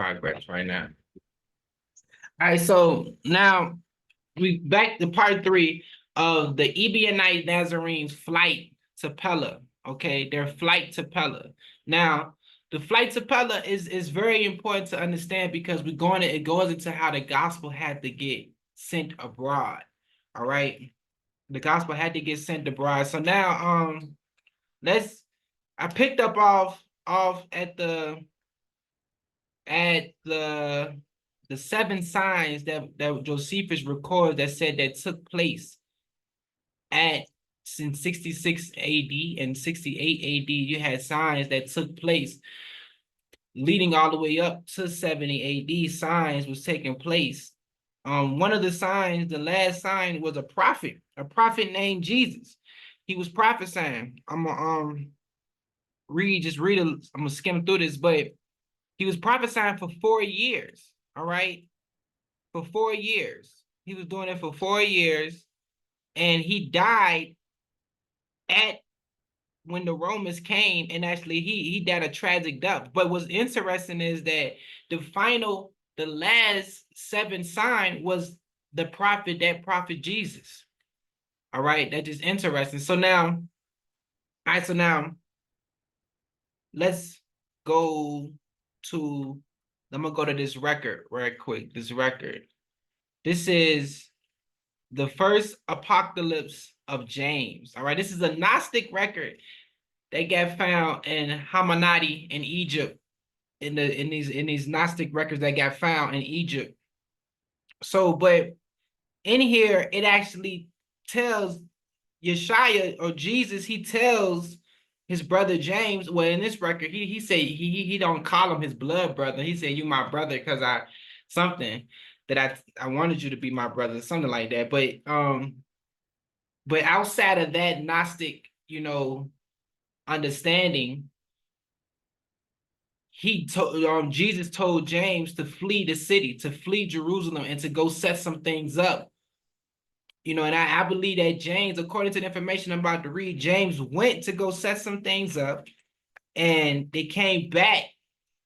progress right now. All right, so now we back to part 3 of the Ebionite Nazarenes' flight to Pella. Okay, their flight to Pella. Now, the flight to Pella is very important to understand because it goes into how the gospel had to get sent abroad. All right, the gospel had to get sent abroad. So now, I picked up off at the 7 signs that Josephus records that said that took place at in 66 AD and 68 AD. You had signs that took place leading all the way up to 70 AD. Signs was taking place. One of the signs, the last sign, was a prophet named Jesus. He was prophesying. I'm gonna I'm gonna skim through this, but he was prophesying for 4 years. All right, for 4 years. He was doing it for 4 years, and he died at when the Romans came, and actually he died a tragic death. But what's interesting is that the last 7 sign was that prophet Jesus. All right, that is interesting. So now, let's go to. I'm gonna go to this record right quick. This record. This is the first apocalypse of James. All right, this is a Gnostic record. They got found in Hammadi in Egypt, in these Gnostic records that got found in Egypt. So, but in here, it actually tells Yeshua or Jesus, he tells his brother James, well, in this record, he said he don't call him his blood brother. He said, you my brother, because I wanted you to be my brother, something like that. But outside of that Gnostic, understanding, Jesus told James to flee the city, to flee Jerusalem, and to go set some things up. And I believe that James, according to the information I'm about to read, James went to go set some things up, and they came back.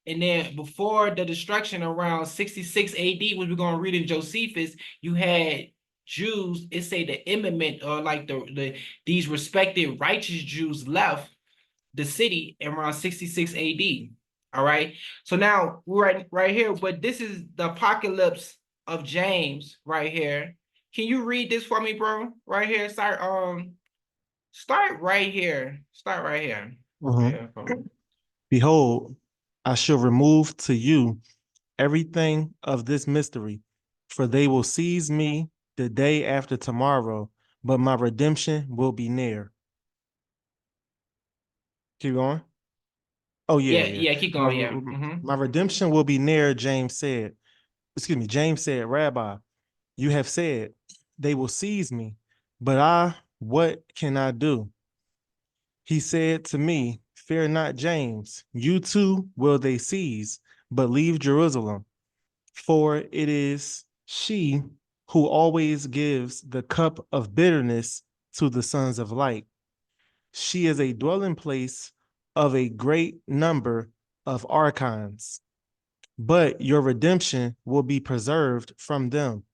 And then before the destruction around 66 AD, which we're going to read in Josephus, you had Jews, it say the imminent, or like these respected righteous Jews left the city around 66 AD. All right. So now we're right here, but this is the apocalypse of James right here. Can you read this for me, bro? Right here. Start right here. Start right here. Behold, I shall remove to you everything of this mystery, for they will seize me the day after tomorrow, but my redemption will be near. Keep going. Oh, yeah. Keep going. My redemption will be near, James said. James said, Rabbi, you have said, they will seize me, but what can I do? He said to me, fear not, James, you too will they seize, but leave Jerusalem. For it is she who always gives the cup of bitterness to the sons of light. She is a dwelling place of a great number of archons, but your redemption will be preserved from them,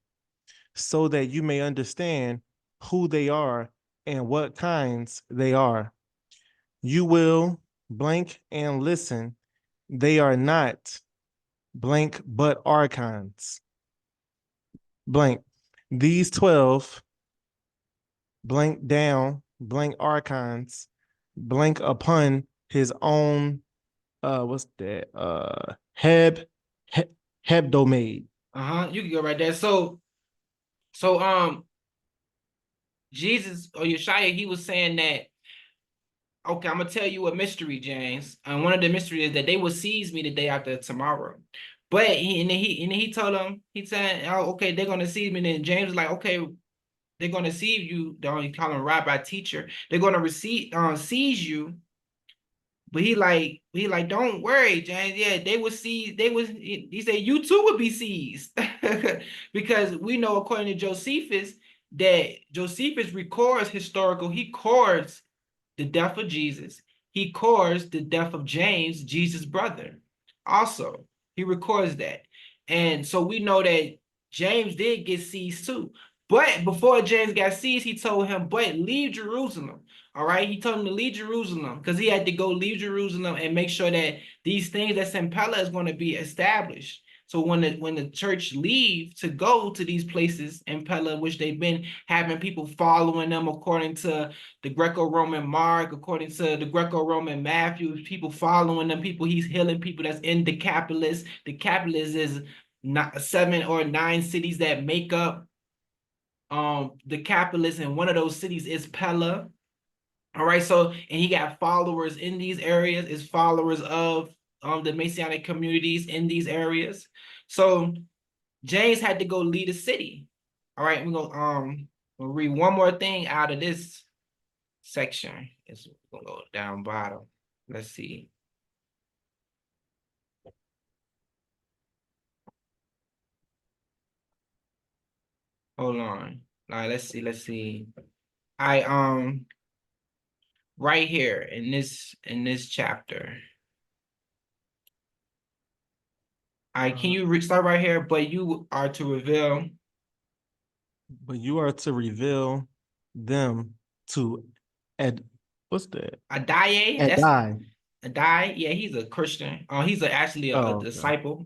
so that you may understand who they are and what kinds they are. You will blank and listen. They are not blank, but archons. Blank. These 12 blank down, blank archons, blank upon his own what's that? Hebdomade. You can go right there. So Jesus or Yeshua, he was saying that, okay, I'm gonna tell you a mystery, James. And one of the mysteries is that they will seize me the day after tomorrow. But he told him, he said, oh, okay, they're gonna seize me. And then James was like, okay, they're gonna seize you. Don't call him rabbi, teacher. They're gonna seize you. But he like, don't worry, James. Yeah, they would seize. He said, you too would be seized, because we know according to Josephus that Josephus records historical. He records the death of Jesus. He records the death of James, Jesus' brother, also. He records that. And so we know that James did get seized too. But before James got seized, he told him, but leave Jerusalem. All right. He told him to leave Jerusalem because he had to go leave Jerusalem and make sure that these things that's in Pella is going to be established. So when the church leave to go to these places in Pella, which they've been having people following them according to the Greco-Roman Mark, according to the Greco-Roman Matthew, people following them, people he's healing, people that's in Decapolis. Decapolis is not 7 or 9 cities that make up Decapolis, and one of those cities is Pella. All right, so and he got followers in these areas, is followers of the Messianic communities in these areas. So James had to go lead a city. All right, we'll read one more thing out of this section. It's gonna go down bottom. Let's see. Hold on. All right, let's see. I right here in this chapter. Can you start right here? But you are to reveal. But you are to reveal them to what's that? Adaye, that's Adai. Adaye. Yeah, he's a Christian. He's actually a Okay. disciple.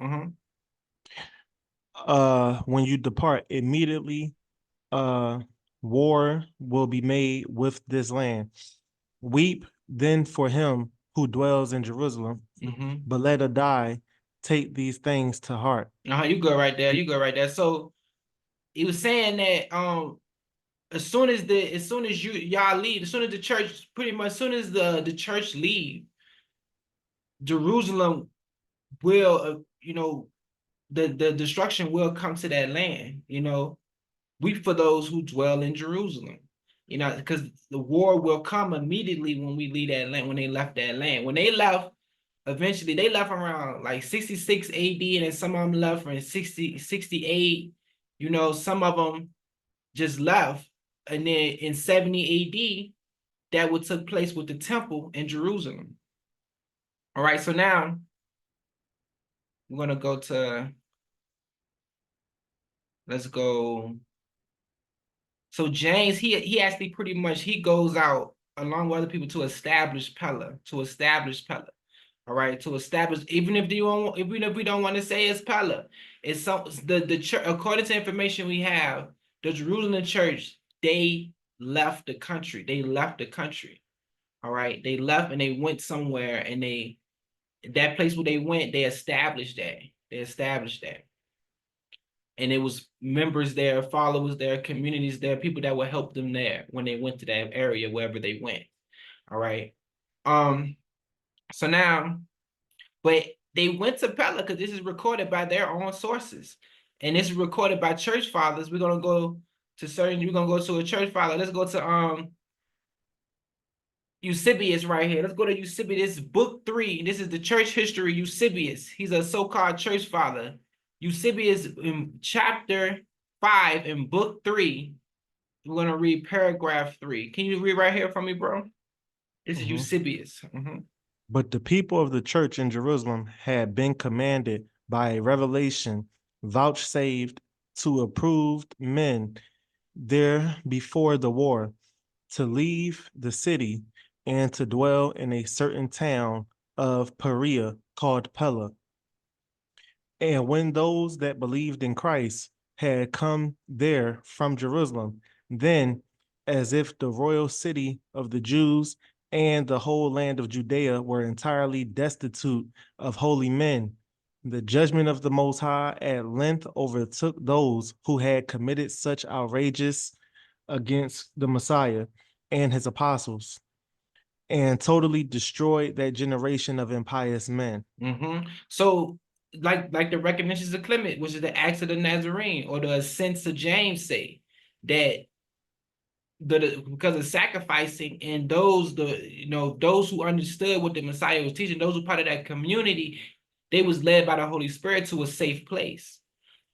When you depart immediately, war will be made with this land. Weep then for him who dwells in Jerusalem, but let Adai take these things to heart. You go right there. You go right there. So he was saying that as soon as y'all leave, as soon as the church, pretty much as soon as the church leave, Jerusalem will, the destruction will come to that land. Weep for those who dwell in Jerusalem. Because the war will come immediately when we leave that land, when they left that land. When they left, eventually they left around like 66 AD, and then some of them left in 68. Some of them just left. And then in 70 AD, that would took place with the temple in Jerusalem. All right, so now we're gonna go to, let's go. So James, he actually pretty much he goes out along with other people to establish Pella, All right, to establish, even if we don't want to say it's Pella, it's the church, according to information we have, the Jerusalem church, they left the country. All right, they left and they went somewhere, and that place where they went, they established that. And it was members there, followers there, communities there, people that would help them there when they went to that area, wherever they went. All right. So now, but they went to Pella because this is recorded by their own sources. And this is recorded by church fathers. We're gonna go to a church father. Let's go to Eusebius right here. Let's go to Eusebius, book 3. This is the church history, Eusebius. He's a so-called church father. Eusebius in chapter 5 in book 3. We're going to read paragraph 3. Can you read right here for me, bro? This is Eusebius. But the people of the church in Jerusalem had been commanded by a revelation vouchsafed to approved men there before the war to leave the city and to dwell in a certain town of Perea called Pella. And when those that believed in Christ had come there from Jerusalem, then, as if the royal city of the Jews and the whole land of Judaea were entirely destitute of holy men, the judgment of the Most High at length overtook those who had committed such outrages against the Messiah and his apostles, and totally destroyed that generation of impious men. So, like the recognitions of Clement, which is the Acts of the Nazarene, or the Ascents of James, say that because of sacrificing, and those who understood what the Messiah was teaching, those who were part of that community, they was led by the Holy Spirit to a safe place.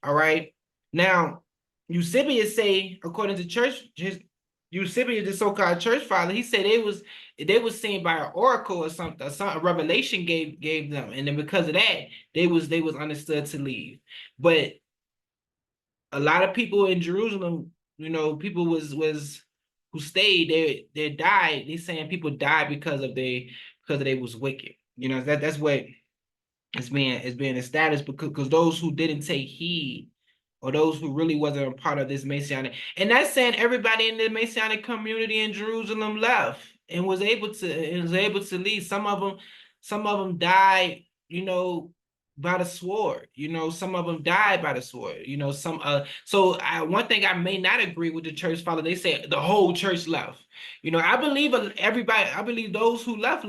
All right. Now, Eusebius say, according to church Eusebius, the so-called church father, he said they was seen by an oracle or something, a revelation gave them, and then because of that, they was understood to leave. But a lot of people in Jerusalem, people was who stayed, they died. They saying people died because they was wicked. That's what is being established because those who didn't take heed, or those who really wasn't a part of this Messianic, and that's saying everybody in the Messianic community in Jerusalem left and was able to leave. Some of them died, by the sword. Some of them died by the sword. One thing I may not agree with the church father, they say the whole church left. I believe everybody. I believe those who left.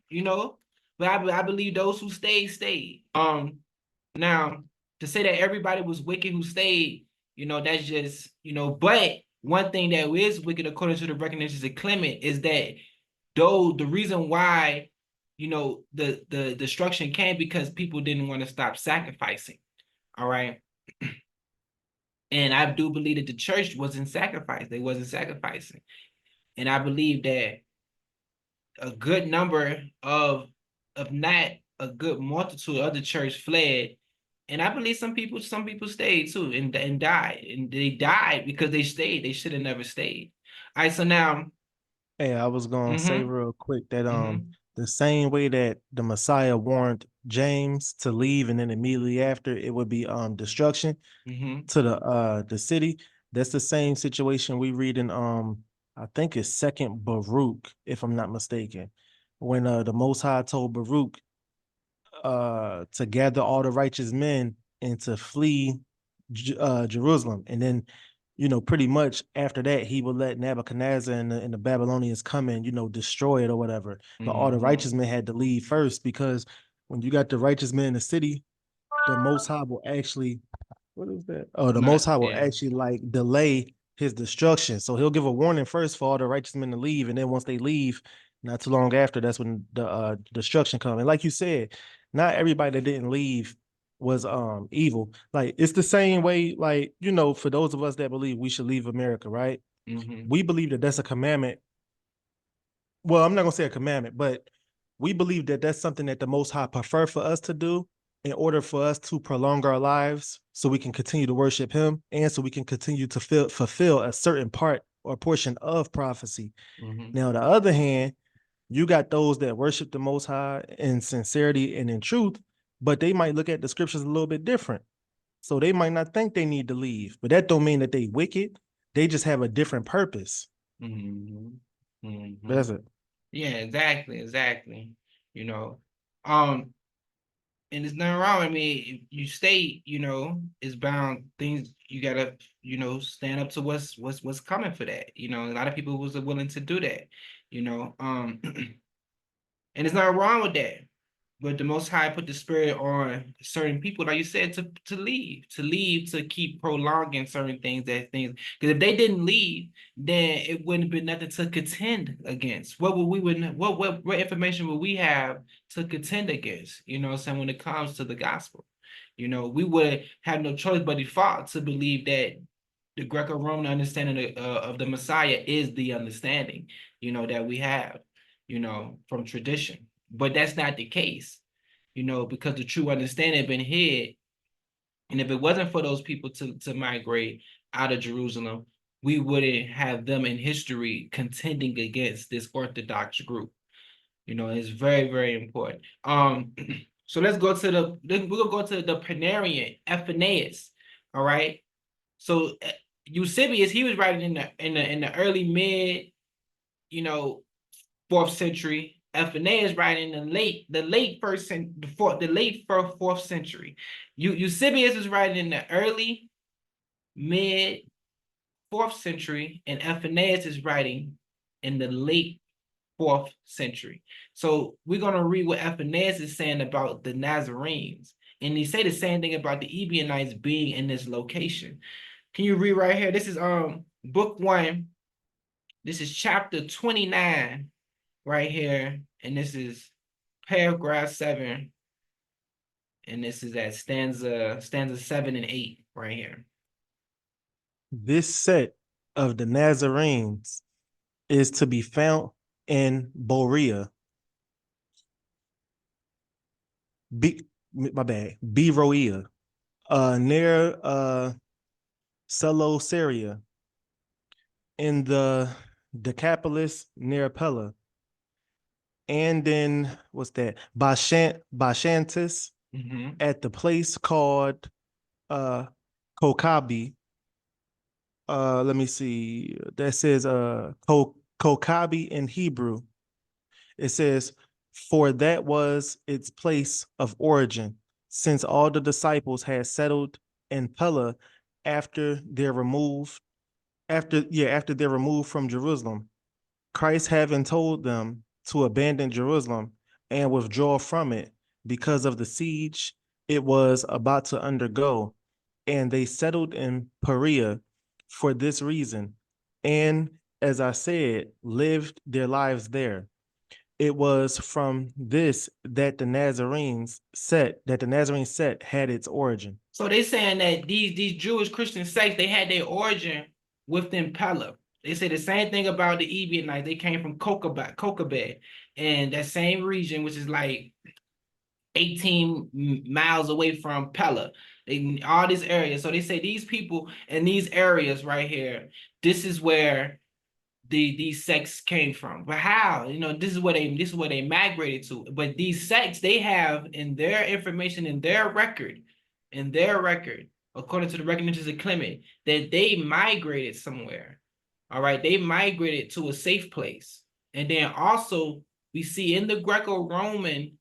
You know, but I believe those who stayed. Now to say that everybody was wicked who stayed, that's just, but one thing that is wicked according to the recognitions of Clement is that though the reason why, the destruction came because people didn't want to stop sacrificing. All right. And I do believe that the church wasn't sacrificed. They wasn't sacrificing. And I believe that a good number of not a good multitude of the church fled. And I believe some people stayed too and died. And they died because they stayed. They should have never stayed. All right, so now, Hey, I was gonna say mm-hmm, real quick that mm-hmm, the same way that the Messiah warned James to leave and then immediately after it would be destruction mm-hmm, to the city. That's the same situation we read in I think it's second Baruch, if I'm not mistaken, when the Most High told Baruch to gather all the righteous men and to flee Jerusalem. And then, pretty much after that, he would let Nebuchadnezzar and the Babylonians come and, destroy it or whatever. But all the mm-hmm. righteous men had to leave first because when you got the righteous men in the city, the Most High will actually, what is that? Oh, the Most Not, High will yeah. actually like delay his destruction. So he'll give a warning first for all the righteous men to leave. And then once they leave, not too long after, that's when the destruction comes. And like you said, not everybody that didn't leave was evil. Like it's the same way, like, for those of us that believe we should leave America, right? Mm-hmm, We believe that that's a commandment. Well, I'm not gonna say a commandment, but we believe that that's something that the Most High prefer for us to do in order for us to prolong our lives, so we can continue to worship Him and so we can continue to fulfill a certain part or portion of prophecy. mm-hmm, Now, on the other hand, you got those that worship the Most High in sincerity and in truth, but they might look at the scriptures a little bit different. So they might not think they need to leave, but that don't mean that they wicked. They just have a different purpose. mm-hmm, But mm-hmm. that's it. Yeah, exactly. You know, um, and there's nothing wrong. I mean, if you stay, it's bound things you gotta, stand up to what's coming for that. A lot of people was willing to do that, you know. And there's nothing wrong with that. But the Most High put the spirit on certain people, like you said, to leave, to keep prolonging certain things. Because if they didn't leave, then it wouldn't have been nothing to contend against. What information would we have to contend against? Saying when it comes to the gospel, we would have no choice but default to believe that the Greco-Roman understanding of the Messiah is the understanding, that we have, from tradition. But that's not the case, because the true understanding had been hid. And if it wasn't for those people to migrate out of Jerusalem, we wouldn't have them in history contending against this Orthodox group. It's very, very important. So we're gonna go to the Panarian Ephinaeus. All right. So Eusebius, he was writing in the early mid, you know, fourth century. Ephinaeus writing in the late fourth century. Eusebius is writing in the early mid fourth century, and Ephinaeus is writing in the late fourth century. So we're gonna read what Ephinaeus is saying about the Nazarenes, and he say the same thing about the Ebionites being in this location. Can you read right here? This is book 1. This is chapter 29 right here, and this is paragraph 7, and this is at stanza 7 and 8 right here. This set of the Nazarenes is to be found in Berea. My bad, Beroea, near Celocaria, in the Decapolis near Pella, and then what's that? Bashantis at the place called Kokabi. Let me see. That says Kokabi in Hebrew. It says, for that was its place of origin, since all the disciples had settled in Pella after their remove, after their remove from Jerusalem. Christ having told them to abandon Jerusalem and withdraw from it because of the siege it was about to undergo. And they settled in Perea for this reason. And as I said, lived their lives there. It was from this that the Nazarene sect had its origin. So they saying that these Jewish Christian sects, they had their origin within Pella. They say the same thing about the Ebionites. They came from Kokabed, and that same region, which is like 18 miles away from Pella. All these areas. So they say these people in these areas right here, this is where these sects came from. But how? This is where they migrated to. But these sects, they have in their information, in their record, according to the recognitions of Clement, that they migrated somewhere. All right, they migrated to a safe place. And then also we see in the Greco-Roman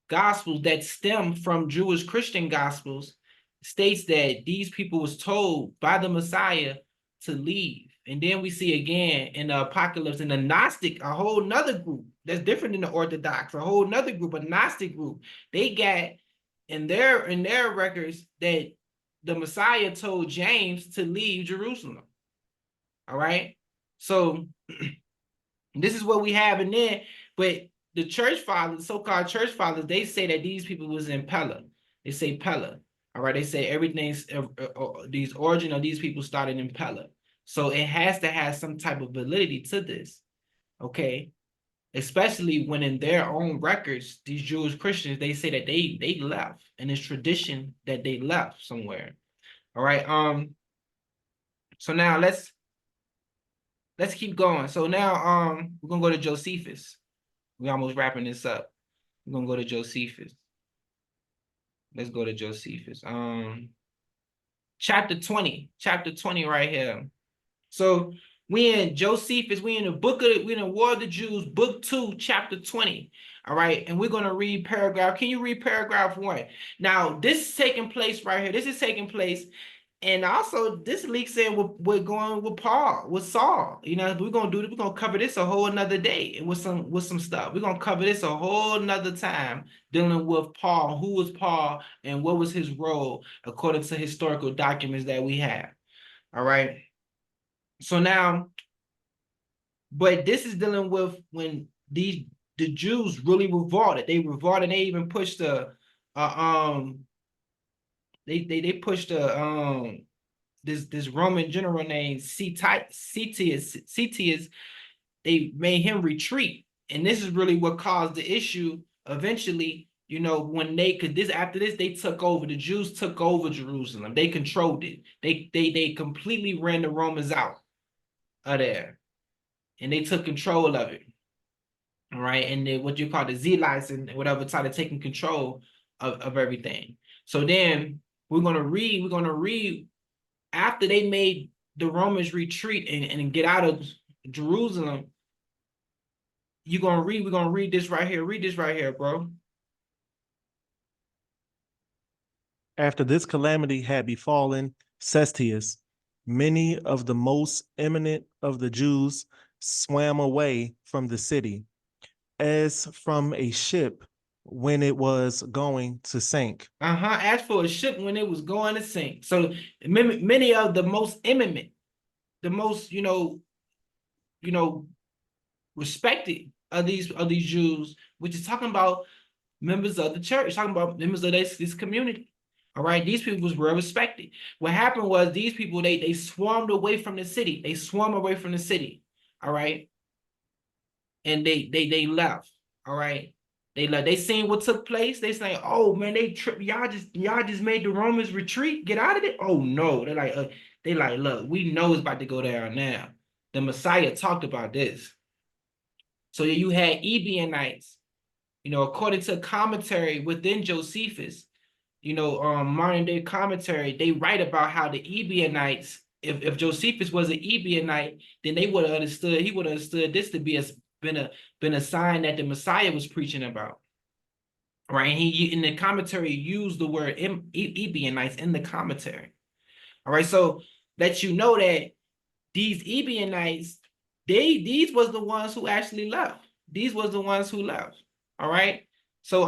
gospels that stem from Jewish Christian gospels states that these people was told by the Messiah to leave. And then we see again in the Apocalypse, in the Gnostic, a whole nother group that's different than the Orthodox, a whole nother group, a Gnostic group. They got in their records that the Messiah told James to leave Jerusalem. All right. So this is what we have in there. But the church fathers, so-called church fathers, they say that these people was in Pella. They say Pella. All right. They say everything's these origin of these people started in Pella. So it has to have some type of validity to this. Okay. Especially when in their own records, these Jewish Christians, they say that they left, and it's tradition that they left somewhere. All right. So now let's keep going. So now we're gonna go to Josephus. We're almost wrapping this up. We're gonna go to Josephus. Let's go to Josephus. Chapter 20 right here. So we in Josephus, we in the War of the Jews, book 2, chapter 20. All right, and we're gonna read paragraph. Can you read paragraph 1? Now, this is taking place right here. This is taking place. And also, this leaks in with going with Paul, with Saul. We're gonna cover this a whole another day with some stuff. We're gonna cover this a whole another time, dealing with Paul. Who was Paul and what was his role according to historical documents that we have. All right. So now, but this is dealing with when the Jews really revolted. They revolted. They even pushed they pushed this Roman general named Cetius. They made him retreat, and this is really what caused the issue eventually. When after this they took over. The Jews took over Jerusalem. They controlled it. They completely ran the Romans out of there, and they took control of it. All right, and then what you call the Zealots and whatever started taking control of everything. So then we're gonna read after they made the Romans retreat and get out of Jerusalem. We're gonna read this right here. Read this right here, bro. After this calamity had befallen Cestius, many of the most eminent of the Jews swam away from the city, as from a ship when it was going to sink. As for a ship when it was going to sink. So many of the most eminent, the most respected of these Jews, which is talking about members of the church, talking about members of this community. All right, these people was well respected. What happened was these people they swarmed away from the city. They swarmed away from the city. All right, and they left. All right, they left. They seen what took place. They say, "Oh man, they tripped. Y'all just made the Romans retreat. Get out of it." Oh no, they like, look, we know it's about to go down now. The Messiah talked about this. So you had Ebionites. According to commentary within Josephus, modern day commentary, they write about how the Ebionites, if Josephus was an Ebionite, then he would have understood this to be been a sign that the Messiah was preaching about. Right. And he in the commentary used the word Ebionites in the commentary. All right. So that that these Ebionites, these was the ones who actually left. These was the ones who left. All right. So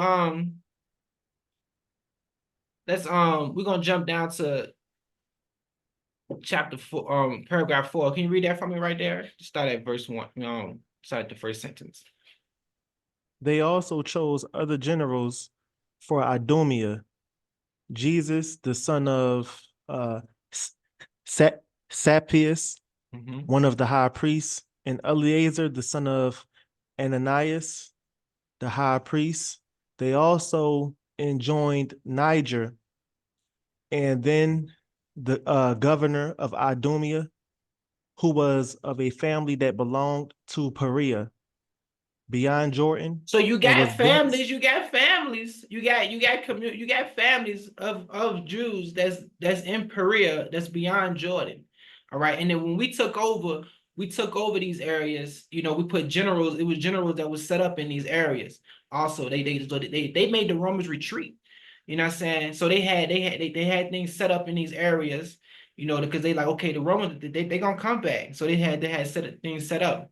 we're gonna jump down to chapter 4, paragraph 4. Can you read that for me right there? Start at verse 1. Start at the first sentence. They also chose other generals for Idumea, Jesus, the son of Sapius, one of the high priests, and Eleazar, the son of Ananias, the high priest. They also enjoined Niger, and then the governor of Idumea, who was of a family that belonged to Perea beyond Jordan, So you and got was thence. families, you got families of Jews that's in Perea, that's beyond Jordan. All right. And then when we took over these areas, we put generals, it was generals that was set up in these areas. Also, they made the Romans retreat. You know what I'm saying? So they had things set up in these areas, because they like, okay, the Romans, they gonna come back. So they had things set up.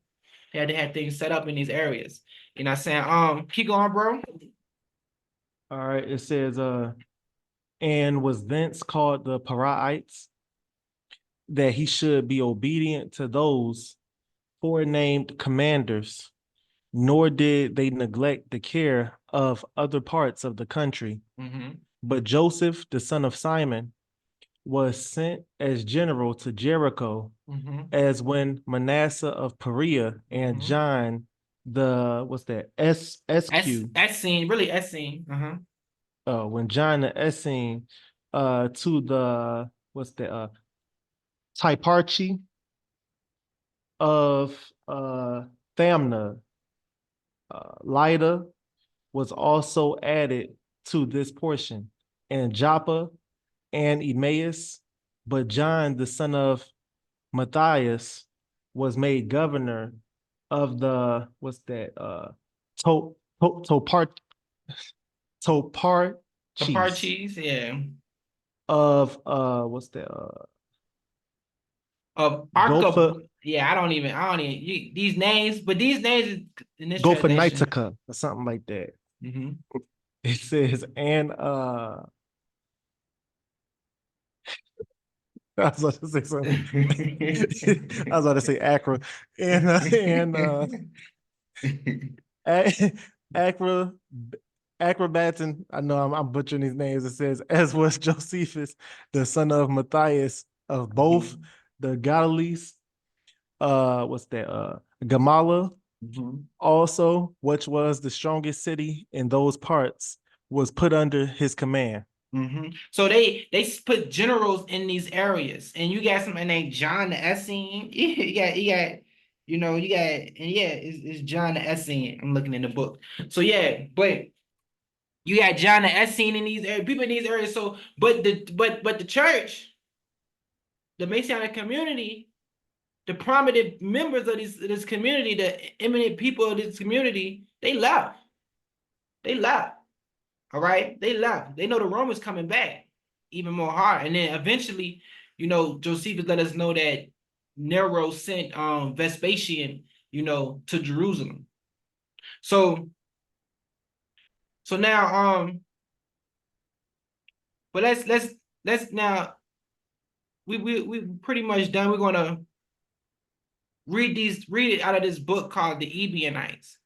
They had things set up in these areas. You know what I'm saying? Keep going, bro. All right, it says, and was thence called the Paraites, that he should be obedient to those forenamed commanders, nor did they neglect the care of other parts of the country. But Joseph, the son of Simon, was sent as general to Jericho, as when Manasseh of Perea and John, the what's that? SQ. Essene, really Essene. When John the Essene to the what's the Typarchy of Thamna, Lida was also added to this portion, and Joppa and Emmaus, but John, the son of Matthias, was made governor of the what's that to, to, Topar Toparchies Apaches, yeah. of what's that Arca, Gopher yeah, I don't even, these names, but these names in this translation. Gophanitica or something like that. Mm-hmm. It says, and I was about to say something. I was about to say Accra and Accra Acrobatin. I know I'm butchering these names. It says, as was Josephus, the son of Matthias of both the Galilees. What's that? Gamala, also, which was the strongest city in those parts, was put under his command. So they put generals in these areas, and you got somebody named John the Essene. It's John the Essene. I'm looking in the book. So yeah, but you got John the Essene in these areas, people in these areas. So, but the church, the Messianic community, the prominent members of this community, the eminent people of this community, they left. They left. All right, they left. They know the Romans coming back even more hard, and then eventually, Josephus let us know that Nero sent Vespasian, to Jerusalem. So now but let's now we pretty much done. We're gonna read it out of this book called the Ebionites.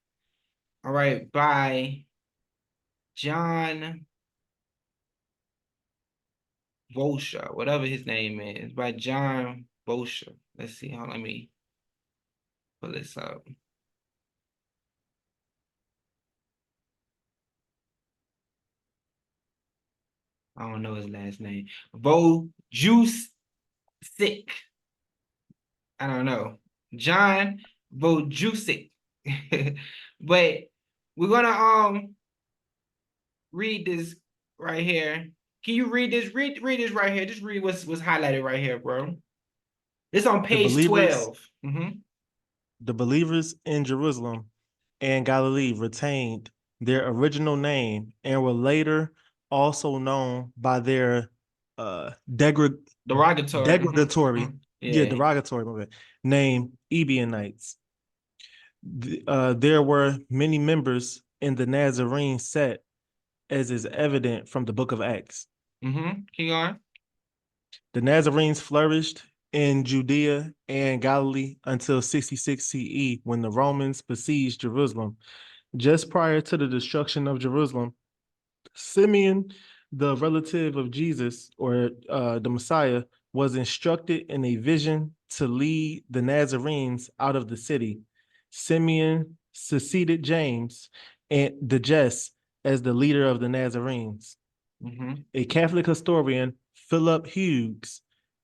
All right, by John Volsha, whatever his name is, by John Volsha. Let's see. Hold on, let me pull this up. I don't know his last name. Juice Sick. I don't know. John Vojusic. But we're gonna read this right here. Can you read this? Read this right here. Just read what's highlighted right here, bro. It's on The page believers, 12. Mm-hmm. the believers in Jerusalem and Galilee retained their original name and were later also known by their uh Derogatory. degradatory, Yeah. derogatory name, Ebionites. There were many members in the Nazarene sect, as is evident from the book of Acts. Keep going. The Nazarenes flourished in Judea and Galilee until 66 CE when the Romans besieged Jerusalem. Just prior to the destruction of Jerusalem, Simeon, the relative of Jesus or the Messiah, was instructed in a vision to lead the Nazarenes out of the city. Simeon succeeded James and the Just as the leader of the Nazarenes. A Catholic historian, Philip Hughes,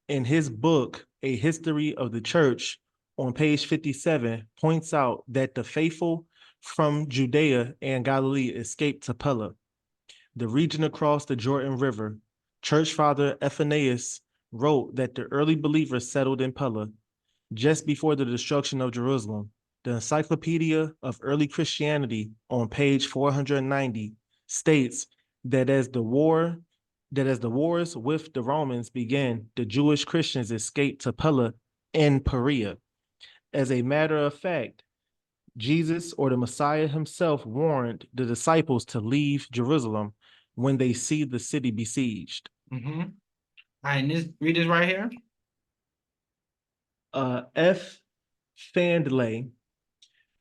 in his book, A History of the Church, on page 57, points out that the faithful from Judea and Galilee escaped to Pella, the region across the Jordan River. Church Father Ephanius wrote that the early believers settled in Pella just before the destruction of Jerusalem. The Encyclopedia of Early Christianity on page 490 states that as the wars with the Romans began, the Jewish Christians escaped to Pella and Perea. As a matter of fact, Jesus or the Messiah himself warned the disciples to leave Jerusalem when they see the city besieged. All right, read this right here. F. Fandley,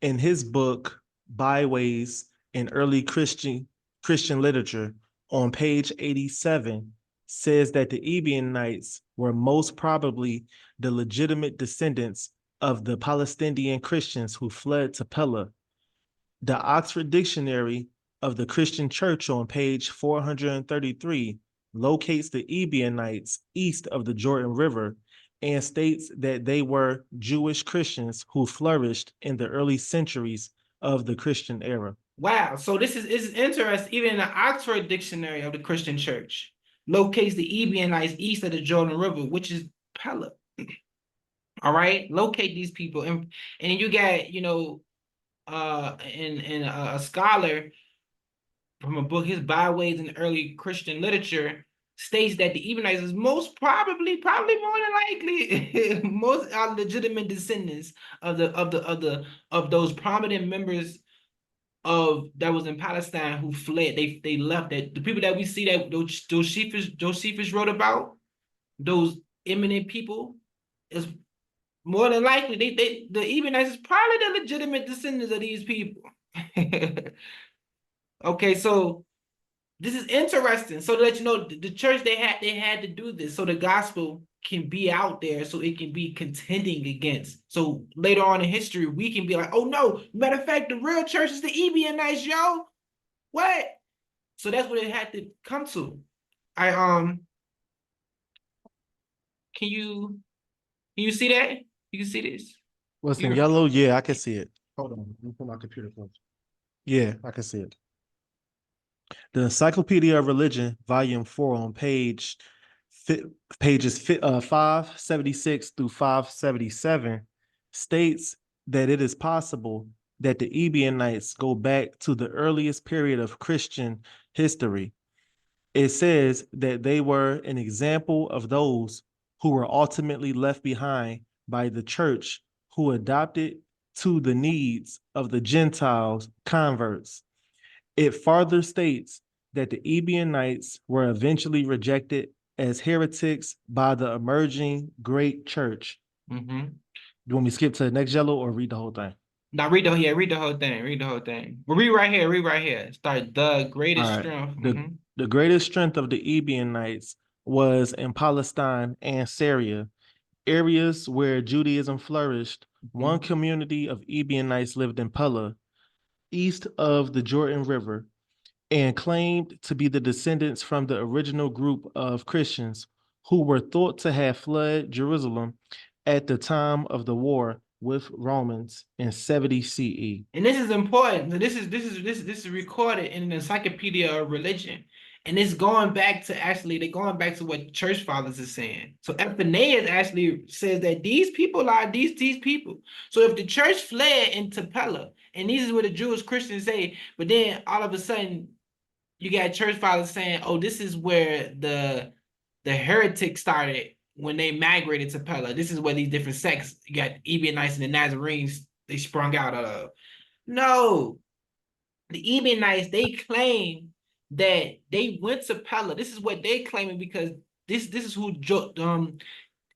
in his book Byways in Early Christian Literature, on page 87, says that the Ebionites were most probably the legitimate descendants of the Palestinian Christians who fled to Pella. The Oxford Dictionary of the Christian Church on page 433 locates the Ebionites east of the Jordan River and states that they were Jewish Christians who flourished in the early centuries of the Christian era. Wow. So this is interesting. Even in the Oxford Dictionary of the Christian Church locates the Ebionites east of the Jordan River, which is Pella. All right. Locate these people. And you got, a scholar from a book, his Byways in Early Christian Literature, states that the Ebionites is most probably more than likely, most are legitimate descendants of those prominent members of that was in Palestine who fled. They left. That the people that we see that Josephus wrote about, those eminent people, is more than likely the Ebionites is probably the legitimate descendants of these people. Okay, so this is interesting. So to let you know, the church they had to do this so the gospel can be out there, so it can be contending against. So later on in history, we can be like, oh no, matter of fact, the real church is the Ebionites, yo. What? So that's what it had to come to. I can you see that? You can see this. What's in You're, yellow? Yeah, I can see it. Hold on, let me put my computer close. Yeah, I can see it. The Encyclopedia of Religion, Volume 4, on pages 576 through 577, states that it is possible that the Ebionites go back to the earliest period of Christian history. It says that they were an example of those who were ultimately left behind by the church who adopted to the needs of the Gentiles converts. It further states that the Ebionites were eventually rejected as heretics by the emerging great church. You want me to skip to the next yellow or read the whole thing? Now read the whole thing. Read the whole thing. But read right here. Read right here. Start the greatest All right. strength. The greatest strength of the Ebionites was in Palestine and Syria, areas where Judaism flourished. One Mhm. community of Ebionites lived in Pella, east of the Jordan River, and claimed to be the descendants from the original group of Christians who were thought to have fled Jerusalem at the time of the war with Romans in 70 CE. And this is important. So this is recorded in the Encyclopedia of Religion. And it's going back to they're going back to what church fathers are saying. So Epiphanius actually says that these people are these people. So if the church fled into Pella, and these is what the Jewish Christians say, but then all of a sudden you got church fathers saying, "Oh, this is where the heretics started when they migrated to Pella. This is where these different sects, you got Ebionites and the Nazarenes, they sprung out of." No, the Ebionites, they claim that they went to Pella. This is what they claiming because this is who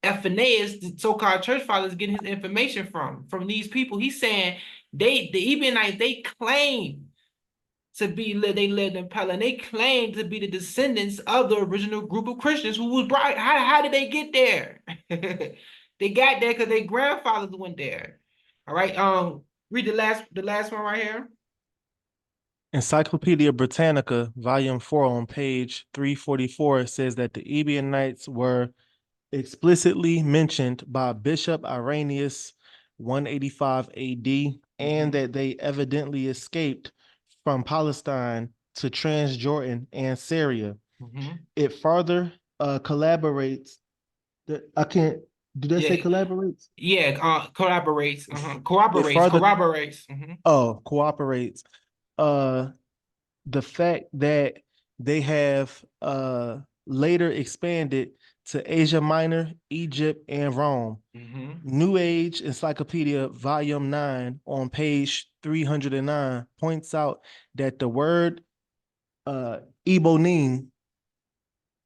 Ephanius, the so-called church father, is getting his information from these people. He's saying the Ebionites, they claim to be they lived in Pella, and they claim to be the descendants of the original group of Christians who was brought. How did they get there? They got there because their grandfathers went there. All right. Read the last one right here. Encyclopedia Britannica, Volume 4, on page 344, says that the Ebionites were explicitly mentioned by Bishop Irenaeus 185 AD, and that they evidently escaped from Palestine to Transjordan and Syria. Mhm. It further collaborates. I can't. Did I say Yeah, collaborates? yeah. Collaborates. It Corroborates. further Corroborates. Mhm. cooperates. Uh, the fact that they have later expanded to Asia Minor, Egypt, and Rome. Mhm. New Age Encyclopedia, Volume 9, on page 309, points out that the word uh, Ebonim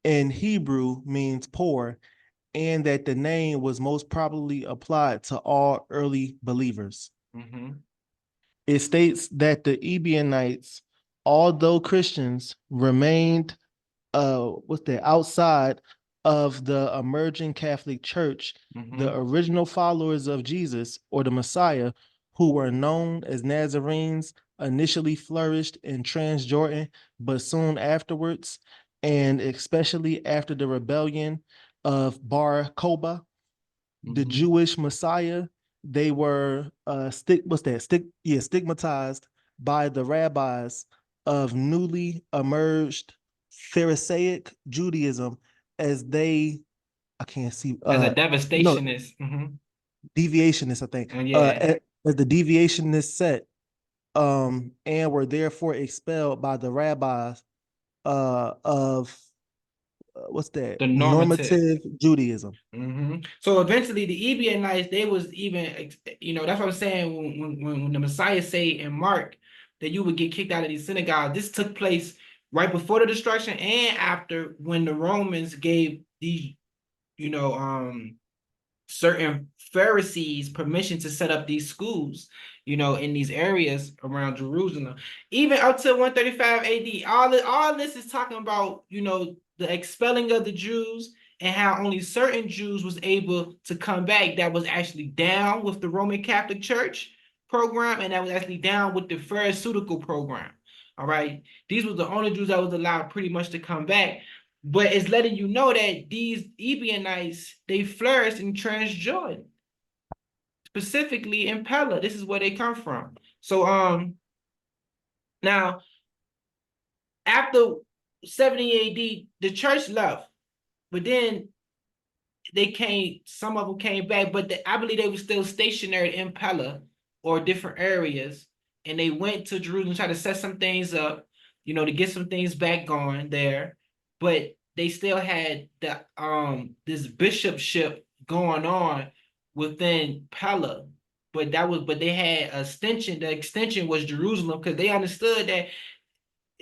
in Hebrew means poor, and that the name was most probably applied to all early believers. Mhm. It states that the Ebionites, although Christians, remained what's that outside of the emerging Catholic Church. The Mhm. original followers of Jesus or the Messiah, who were known as Nazarenes, initially flourished in Transjordan, but soon afterwards, and especially after the rebellion of Bar Kokhba, the Mhm. Jewish Messiah, they were stigmatized by the rabbis of newly emerged Pharisaic Judaism as they I can't see As a no devastationist. Mhm. deviationists, I think. Yeah. As the deviationists set, and were therefore expelled by the rabbis of what's that? The normative. Normative Judaism. So eventually, the Ebionites, they was even, that's what I'm saying. When the Messiah say in Mark that you would get kicked out of these synagogues, this took place right before the destruction and after when the Romans gave these, you know, certain Pharisees permission to set up these schools, in these areas around Jerusalem. Even up to 135 AD, all this is talking about, the expelling of the Jews and how only certain Jews was able to come back that was actually down with the Roman Catholic Church program and that was actually down with the Pharisaical program. All right. These were the only Jews that was allowed pretty much to come back. But it's letting you know that these Ebionites, they flourished in Transjordan, specifically in Pella. This is where they come from. So now after 70 AD, the church left, but then some of them came back, but I believe they were still stationary in Pella or different areas, and they went to Jerusalem, try to set some things up, to get some things back going there. But they still had this bishopship going on within Pella. But they had extension. The extension was Jerusalem because they understood that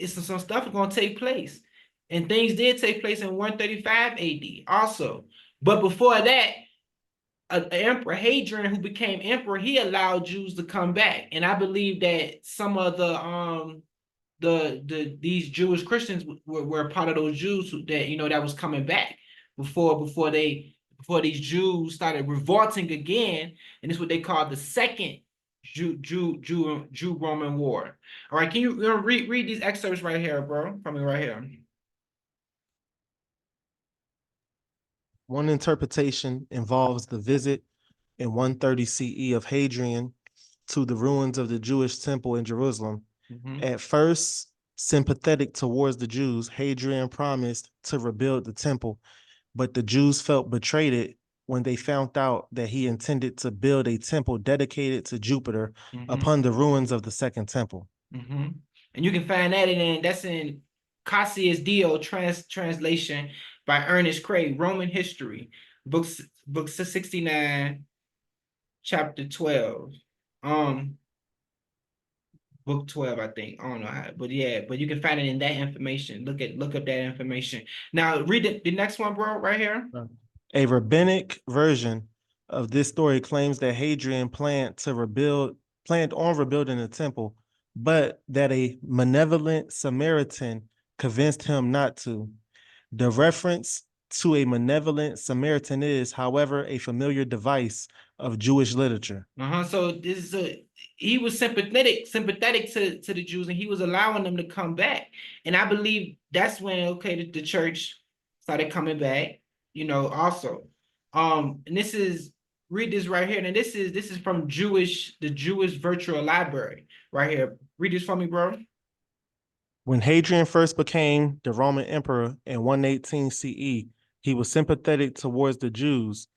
some stuff gonna take place. And things did take place in 135 AD also. But before that, Emperor Hadrian, who became emperor, he allowed Jews to come back. And I believe that some of these Jewish Christians were part of those Jews that that was coming back before these Jews started revolting again, and it's what they call the second Jew Roman War. All right, can you read these excerpts right here, bro? From me right here. One interpretation involves the visit in 130 CE of Hadrian to the ruins of the Jewish temple in Jerusalem. At first, sympathetic towards the Jews, Hadrian promised to rebuild the temple, but the Jews felt betrayed when they found out that he intended to build a temple dedicated to Jupiter upon the ruins of the second temple. And you can find that that's in Cassius Dio translation by Ernest Craig, Roman History, book 69, chapter 12. Book 12, I think. I don't know how, but yeah, but you can find it in that information. Look up that information. Now read the next one, bro, right here. A rabbinic version of this story claims that Hadrian planned on rebuilding the temple, but that a malevolent Samaritan convinced him not to. The reference to a malevolent Samaritan is, however, a familiar device of Jewish literature. So this is he was sympathetic to the Jews, and he was allowing them to come back. And I believe that's when the church started coming back, also. And this is read this right here. And this is from the Jewish Virtual Library right here. Read this for me, bro. When Hadrian first became the Roman emperor in 118 CE, he was sympathetic towards the Jews.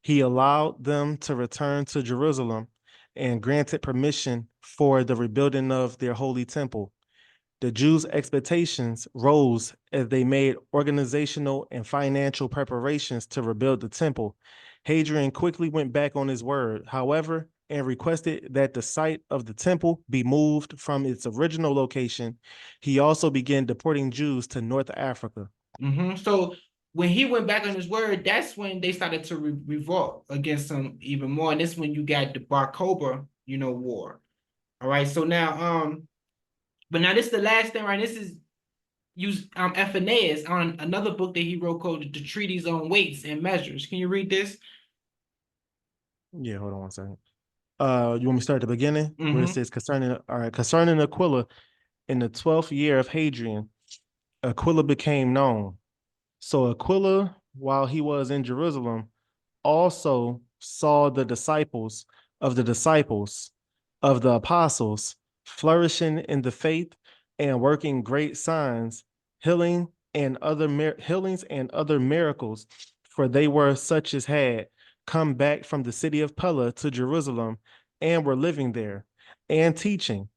He allowed them to return to Jerusalem and granted permission for the rebuilding of their holy temple. The Jews' expectations rose as they made organizational and financial preparations to rebuild the temple. Hadrian quickly went back on his word, however, and requested that the site of the temple be moved from its original location. He also began deporting Jews to North Africa. So when he went back on his word, that's when they started to revolt against him even more. And this is when you got the Bar Kokhba, war. All right. So now, but now this is the last thing, right? This is use Ephanias on another book that he wrote called The Treatise on Weights and Measures. Can you read this? Yeah, hold on one second. You want me to start at the beginning where it says concerning Aquila, in the 12th year of Hadrian, Aquila became known. So Aquila, while he was in Jerusalem, also saw the disciples of the apostles flourishing in the faith and working great signs, healings and other miracles, for they were such as had come back from the city of Pella to Jerusalem and were living there and teaching.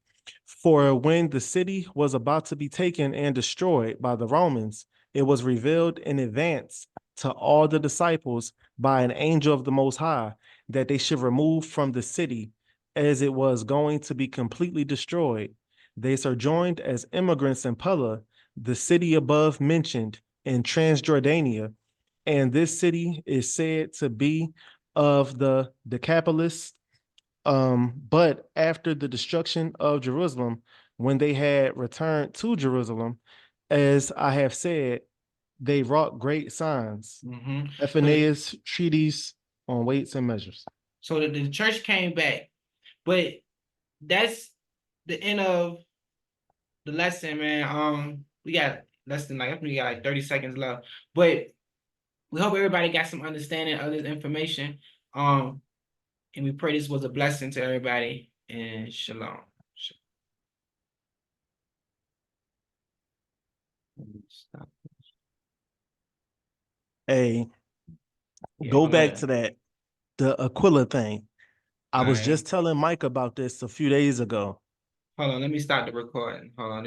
For when the city was about to be taken and destroyed by the Romans, it was revealed in advance to all the disciples by an angel of the Most High that they should remove from the city as it was going to be completely destroyed. They sojourned as immigrants in Pella, the city above mentioned in Transjordania, and this city is said to be of the Decapolis. But after the destruction of Jerusalem, when they had returned to Jerusalem, as I have said, they wrought great signs. Ephanias treatise on weights and measures. So the church came back, but that's the end of the lesson, man. We got less than we got like 30 seconds left, but we hope everybody got some understanding of this information. And we pray this was a blessing to everybody. And shalom. Hey, go back to the Aquila thing. I was just telling Mike about this a few days ago. Hold on, let me start the recording. Hold on.